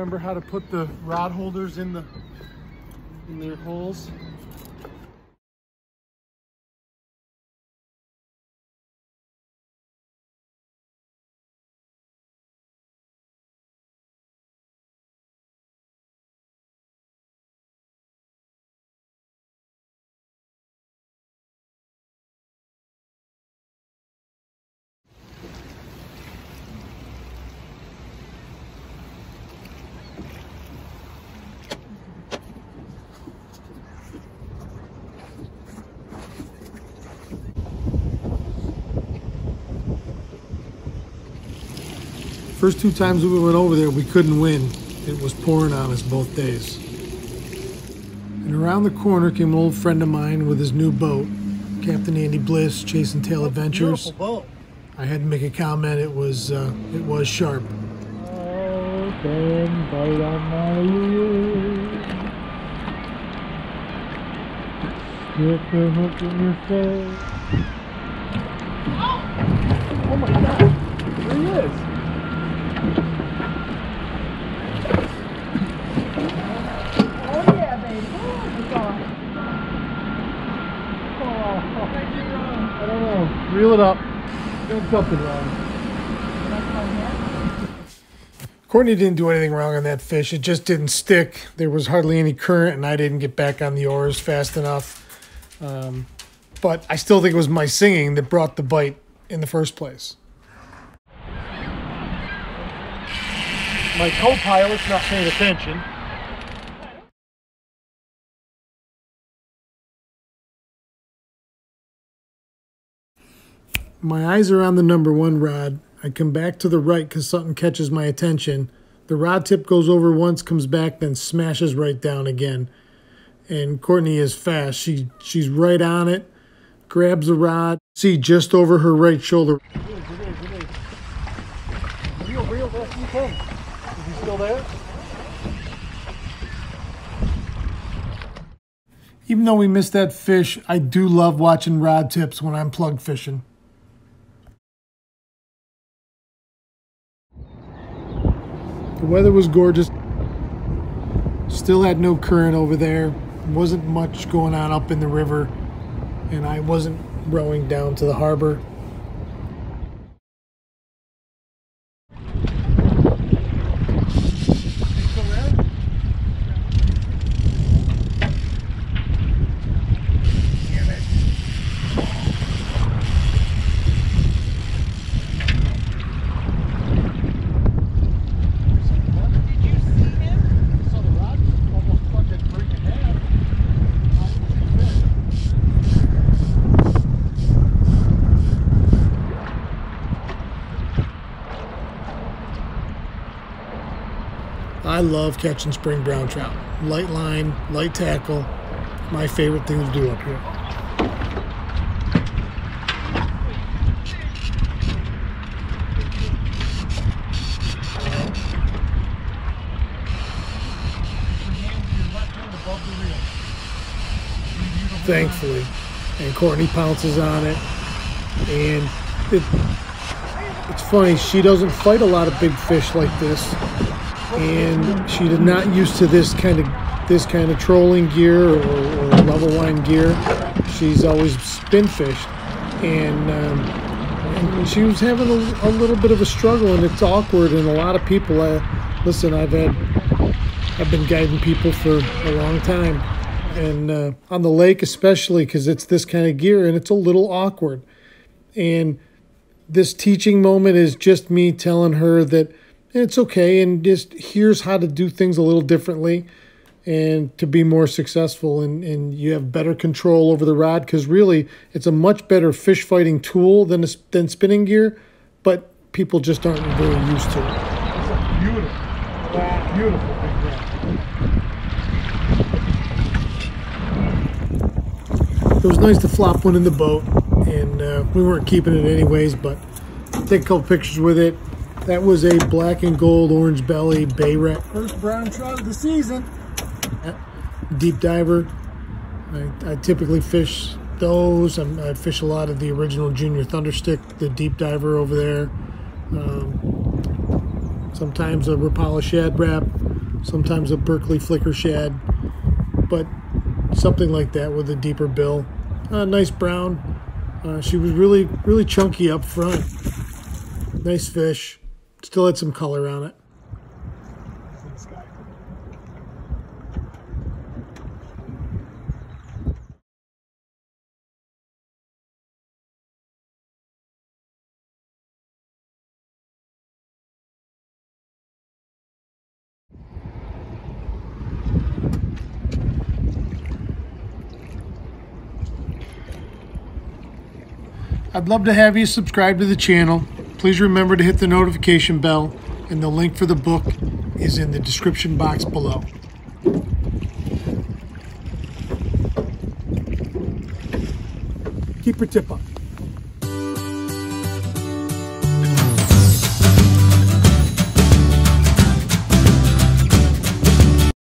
remember how to put the rod holders in their holes. First 2 times we went over there, we couldn't win. It was pouring on us both days. And around the corner came an old friend of mine with his new boat, Captain Andy Bliss, Chase and Tail Adventures. Beautiful boat. I had to make a comment. It was sharp. Bite on my ear. Stick the hook in your face. Oh my God! There he is. Oh yeah, baby. Oh, I don't know. Reel it up. Doing something wrong. Courtney didn't do anything wrong on that fish. It just didn't stick. There was hardly any current, and I didn't get back on the oars fast enough. But I still think it was my singing that brought the bite in the first place. My co-pilot's not paying attention. My eyes are on the #1 rod. I come back to the right because something catches my attention. The rod tip goes over once, comes back, then smashes right down again. And Courtney is fast. She's right on it, grabs the rod, see just over her right shoulder. It is. Reel best you can. Is he still there? Even though we missed that fish, I do love watching rod tips when I'm plug fishing. The weather was gorgeous. Still had no current over there. Wasn't much going on up in the river, and I wasn't rowing down to the harbor. I love catching spring brown trout. Light line, light tackle, my favorite thing to do up here. Thankfully, and Courtney pounces on it, and it's funny, she doesn't fight a lot of big fish like this. And she is not used to this kind of trolling gear or level line gear. She's always spin fished, and she was having a little bit of a struggle, and it's awkward. And a lot of people, listen, I've been guiding people for a long time, and on the lake especially, because it's this kind of gear, and it's a little awkward. And this teaching moment is just me telling her that it's okay, and just here's how to do things a little differently and to be more successful, and you have better control over the rod, because really it's a much better fish fighting tool than spinning gear, but people just aren't very used to it. It's a beautiful big red. It was nice to flop one in the boat, and we weren't keeping it anyways, but take a couple pictures with it. That was a black and gold orange belly bay rat. First brown trout of the season. Deep diver. I typically fish those. I fish a lot of the original Junior Thunderstick, the deep diver over there. Sometimes a Rapala Shad Wrap. sometimes a Berkeley flicker shad, but something like that with a deeper bill. Nice brown. She was really chunky up front. Nice fish. Still had some color on it. This guy. I'd love to have you subscribe to the channel. Please remember to hit the notification bell, and the link for the book is in the description box below. Keep your tip up.